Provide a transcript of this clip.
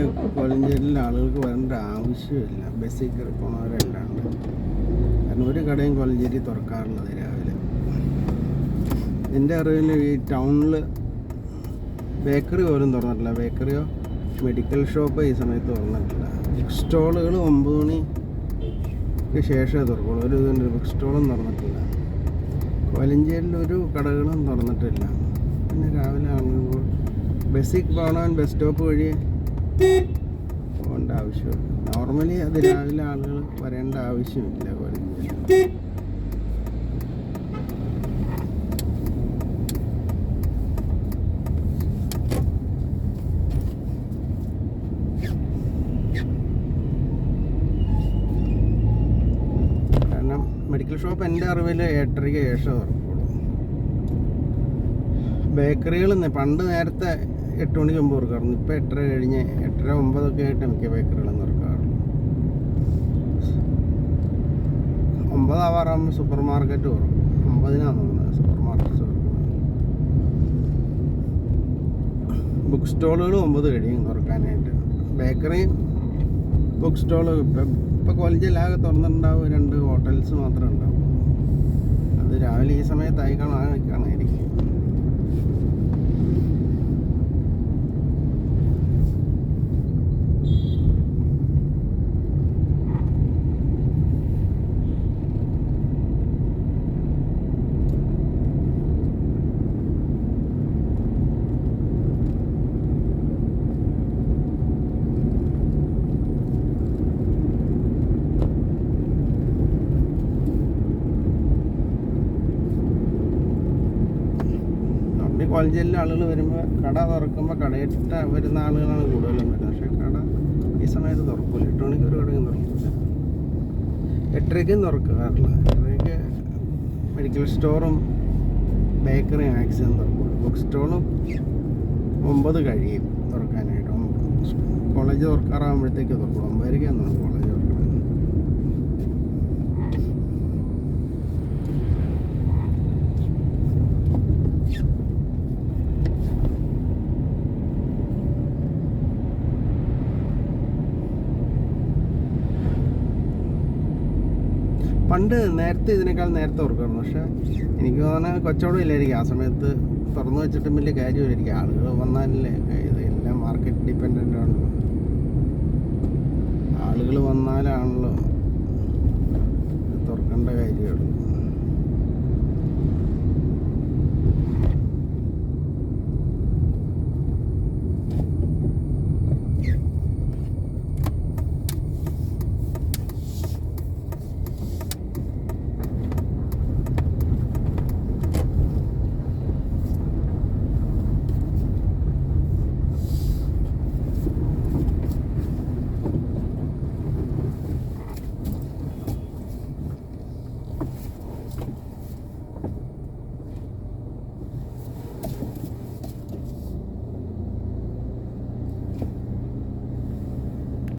ഇവിടെ കോലഞ്ചേരിയിൽ ആളുകൾക്ക് വരേണ്ട ആവശ്യമില്ല. ബസ്സിൽ കയറി പോണവരല്ലാണ്ട്. കാരണം ഒരു കടയും കോലഞ്ചേരി തുറക്കാറുള്ളത് രാവിലെ. എൻ്റെ അറിവിൽ ഈ ടൗണിൽ ബേക്കറി പോലും തുറന്നിട്ടില്ല. ബേക്കറിയോ മെഡിക്കൽ ഷോപ്പ് ഈ സമയത്ത് തുറന്നിട്ടില്ല. ബുക്ക് സ്റ്റോളുകൾ 9 മണിക്ക് ശേഷമേ തുറക്കുള്ളൂ. ഒരു ബുക്ക് സ്റ്റോളും തുറന്നിട്ടില്ല. കോലഞ്ചേരിയിൽ ഒരു കടകളും തുറന്നിട്ടില്ല. പിന്നെ രാവിലെ ആളുകൾ ബസ്സിൽ പോകണവൻ ബസ് സ്റ്റോപ്പ് വഴി പോകേണ്ട ആവശ്യമില്ല. നോർമലി അത് രാവിലെ ആളുകൾ വരേണ്ട ആവശ്യമില്ല കോലഞ്ചേരി. കാരണം മെഡിക്കൽ ഷോപ്പ് എൻ്റെ അറിവിൽ 8:30 ശേഷം തുറക്കുള്ളൂ. ബേക്കറികൾ പണ്ട് നേരത്തെ 8 മണിക്ക് മുമ്പ് തുറക്കാറുണ്ട്. ഇപ്പോൾ 8:30 കഴിഞ്ഞ് 8:30, 9 ആയിട്ട് മിക്ക ബേക്കറികളും തുറക്കാറുള്ളൂ. 9 ആവാറാകുമ്പോൾ സൂപ്പർ മാർക്കറ്റ് തുറക്കും. 9-നാണ് തോന്നുന്നത് സൂപ്പർ മാർക്കറ്റ് തുറക്കുന്നത്. ബുക്ക് സ്റ്റോളുകൾ 9 കഴിയും തുറക്കാനായിട്ട്. ബേക്കറി ബുക്ക് സ്റ്റോള് ഇപ്പോൾ കോളേജിലാകെ തുറന്നിട്ടുണ്ടാവും. 2 ഹോട്ടൽസ് മാത്രമേ ഉണ്ടാവും. അത് രാവിലെ ഈ സമയത്തായി കാണാതിരിക്കും. കോളേജിലെ ആളുകൾ വരുമ്പോൾ കട തുറക്കുമ്പോൾ കടയിട്ട് വരുന്ന ആളുകളാണ് കൂടുതലും വരുന്നത്. പക്ഷേ കട ഈ സമയത്ത് തുറക്കില്ല. 8 മണിക്ക് ഒരു കടയും തുറക്കില്ല. 8:30 തുറക്കാറില്ല. 8:30 മെഡിക്കൽ സ്റ്റോറും ബേക്കറി മാക്സിമം തുറക്കുള്ളൂ. ബുക്ക് സ്റ്റോളും 9 കഴിയും തുറക്കാനായിട്ട്. കോളേജ് തുറക്കാറാകുമ്പോഴത്തേക്ക് തുറക്കുള്ളൂ. 9:00 കോളേജ് തുറക്കുന്നത്. പണ്ട് നേരത്തെ ഇതിനേക്കാൾ നേരത്തെ തുറക്കാറുണ്ട്. പക്ഷേ എനിക്ക് തോന്നുന്നത് കച്ചവടം ഇല്ലായിരിക്കും. ആ സമയത്ത് തുറന്നു വെച്ചിട്ടും വലിയ കാര്യമില്ലായിരിക്കും. ആളുകൾ വന്നാലല്ലേ ഇത് എല്ലാം മാർക്കറ്റ് ഡിപ്പെൻഡൻ്റ് ആണല്ലോ. ആളുകൾ വന്നാലാണല്ലോ